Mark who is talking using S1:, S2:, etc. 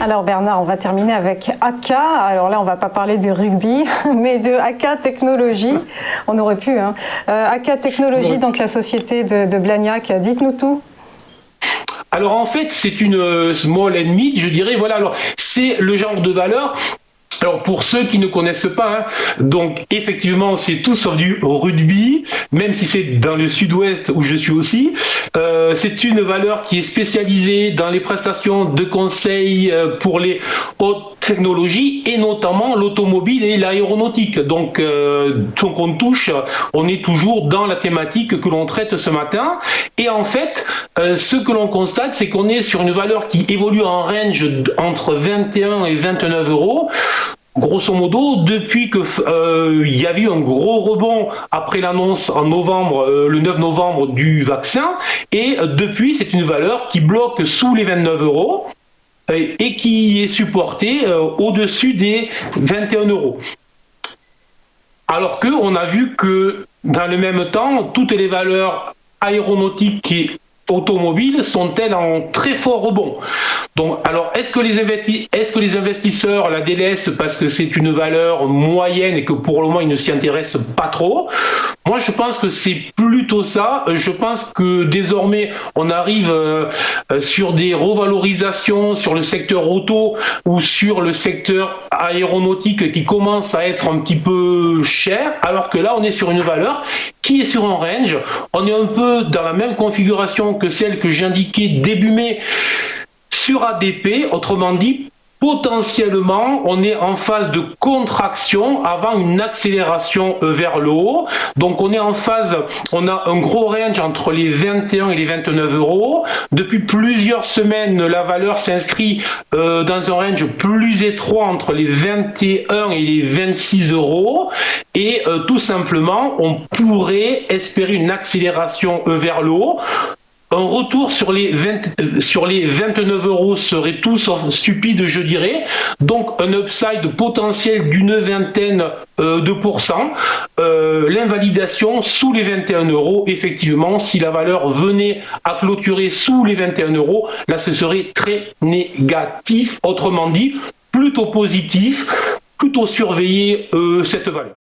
S1: Alors Bernard, on va terminer avec AK. Alors là, on va pas parler du rugby, mais de AK Technologies. On aurait pu. Hein. AK Technologies, donc la société de Blagnac. Dites-nous tout.
S2: Alors en fait, c'est une small and mid, je dirais. Voilà, alors c'est le genre de valeur. Alors pour ceux qui ne connaissent pas, hein, donc effectivement c'est tout sauf du rugby, même si c'est dans le sud-ouest où je suis aussi. C'est une valeur qui est spécialisée dans les prestations de conseil pour les hautes technologies et notamment l'automobile et l'aéronautique. Donc on est toujours dans la thématique que l'on traite ce matin. Et en fait, ce que l'on constate, c'est qu'on est sur une valeur qui évolue en range entre 21 et 29 euros. Grosso modo, depuis que il y a eu un gros rebond après l'annonce en novembre, le 9 novembre du vaccin, et depuis c'est une valeur qui bloque sous les 29 euros et qui est supportée au-dessus des 21 euros. Alors qu'on a vu que dans le même temps, toutes les valeurs aéronautiques et automobiles sont-elles en très fort rebond. Donc, alors, est-ce que les investisseurs la délaissent parce que c'est une valeur moyenne et que pour le moment ils ne s'y intéressent pas trop? Moi, je pense que c'est plutôt ça. Je pense que désormais on arrive sur des revalorisations sur le secteur auto ou sur le secteur aéronautique qui commence à être un petit peu cher, alors que là on est sur une valeur qui est sur un range. On est un peu dans la même configuration que celle que j'indiquais début mai sur ADP, autrement dit, potentiellement, on est en phase de contraction avant une accélération vers le haut. Donc on est en phase, on a un gros range entre les 21 et les 29 euros. Depuis plusieurs semaines, la valeur s'inscrit dans un range plus étroit entre les 21 et les 26 euros. Et tout simplement, on pourrait espérer une accélération vers le haut. Un retour sur les 29 euros serait tout sauf stupide, je dirais. Donc un upside potentiel d'une vingtaine de pourcents. L'invalidation sous les 21 euros, effectivement, si la valeur venait à clôturer sous les 21 euros, là ce serait très négatif. Autrement dit, plutôt positif, plutôt surveiller cette valeur.